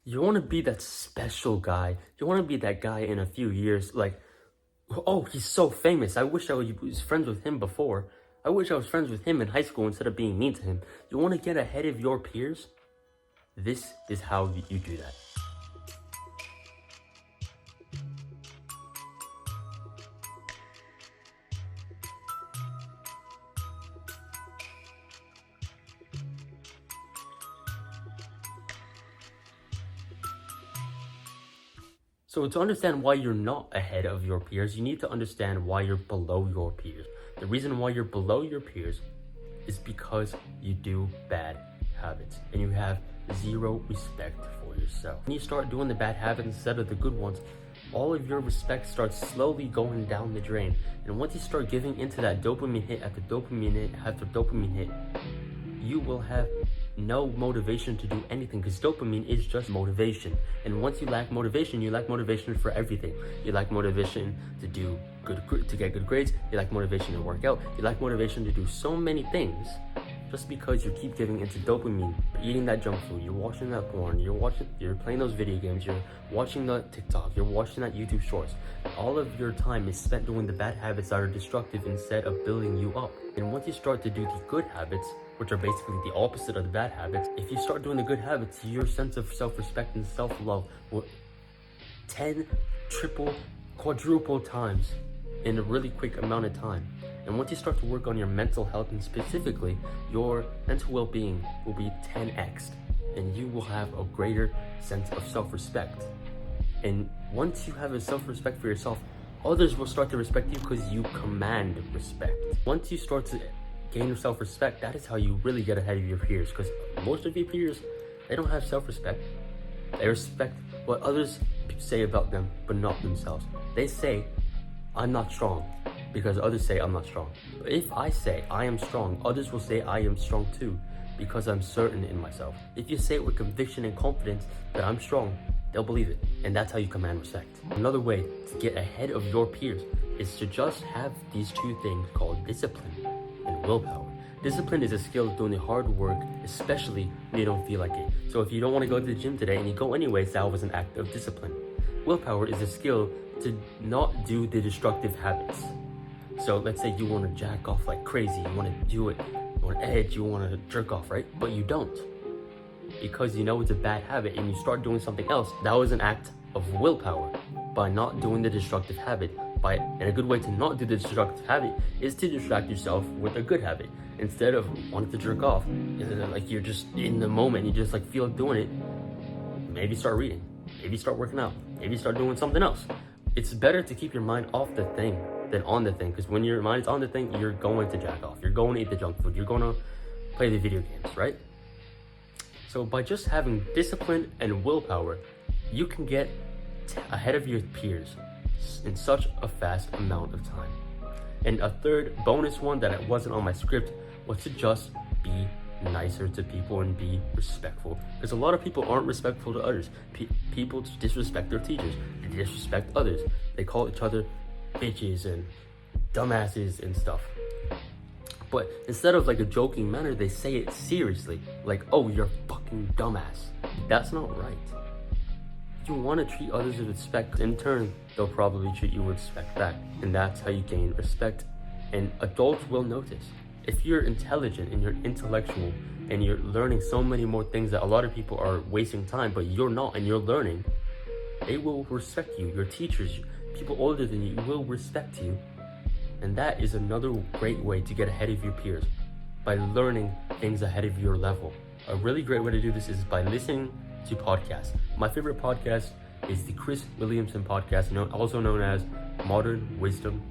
You want to be that special guy. You want to be that guy in a few years, like, oh, he's so famous. I wish I was friends with him before. I wish I was friends with him in high school instead of being mean to him. You want to get ahead of your peers? This is how you do that. So to understand why you're not ahead of your peers, you need to understand why you're below your peers. The reason why you're below your peers is because you do bad habits and you have zero respect for yourself. When you start doing the bad habits instead of the good ones, all of your respect starts slowly going down the drain. And once you start giving into that dopamine hit after dopamine hit after dopamine hit, you will have no motivation to do anything, because dopamine is just motivation. And once you lack motivation, you lack motivation for everything. You lack motivation to get good grades. You lack motivation to work out. You lack motivation to do so many things, just because you keep giving into dopamine. You're eating that junk food, you're watching that porn, you're playing those video games, you're watching the TikTok, you're watching that YouTube shorts. All of your time is spent doing the bad habits that are destructive instead of building you up. And once you start to do the good habits, which are basically the opposite of the bad habits, if you start doing the good habits, your sense of self-respect and self-love will 10, triple, quadruple times in a really quick amount of time. And once you start to work on your mental health, and specifically your mental well-being, will be 10x'd, and you will have a greater sense of self-respect. And once you have a self-respect for yourself, others will start to respect you because you command respect. Once you start to gain your self-respect, that is how you really get ahead of your peers, because most of your peers, they don't have self-respect. They respect what others say about them, but not themselves. They say, I'm not strong, because others say I'm not strong. But if I say I am strong, others will say I am strong too, because I'm certain in myself. If you say it with conviction and confidence that I'm strong, they'll believe it. And that's how you command respect. Another way to get ahead of your peers is to just have these two things called discipline and willpower. Discipline is a skill of doing the hard work, especially when you don't feel like it. So if you don't want to go to the gym today and you go anyways, that was an act of discipline. Willpower is a skill to not do the destructive habits. So let's say you want to jack off like crazy, you want to do it, you want to edge, you want to jerk off, right? But you don't, because you know it's a bad habit and you start doing something else. That was an act of willpower by not doing the destructive habit. And a good way to not do the destructive habit is to distract yourself with a good habit. Instead of wanting to jerk off, like you're just in the moment, you just like feel doing it, maybe start reading, maybe start working out, maybe start doing something else. It's better to keep your mind off the thing than on the thing, because when your mind is on the thing, you're going to jack off, you're going to eat the junk food, you're going to play the video games, right? So by just having discipline and willpower, you can get ahead of your peers in such a fast amount of time. And a third bonus one that wasn't on my script was to just be nicer to people and be respectful, because a lot of people aren't respectful to others. People disrespect their teachers, they disrespect others, they call each other bitches and dumbasses and stuff. But instead of like a joking manner, they say it seriously, like, oh, you're a fucking dumbass. That's not right. You want to treat others with respect. In turn, they'll probably treat you with respect back. And that's how you gain respect. And adults will notice. If you're intelligent and you're intellectual and you're learning so many more things that a lot of people are wasting time, but you're not and you're learning, they will respect you. Your teachers, people older than you will respect you. And that is another great way to get ahead of your peers, by learning things ahead of your level. A really great way to do this is by listening to podcasts. My favorite podcast is the Chris Williamson podcast, also known as Modern Wisdom.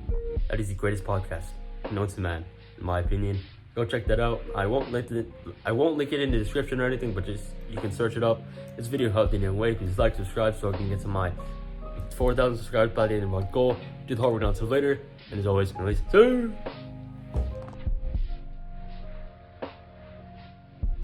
That is the greatest podcast known to man, in my opinion. Go check that out. I won't link it in the description or anything, but just you can search it up. This video helped in a way. Please like, subscribe, so I can get to my 4,000 subscribers by the end of my goal. Do the hard work until later, and as always, release.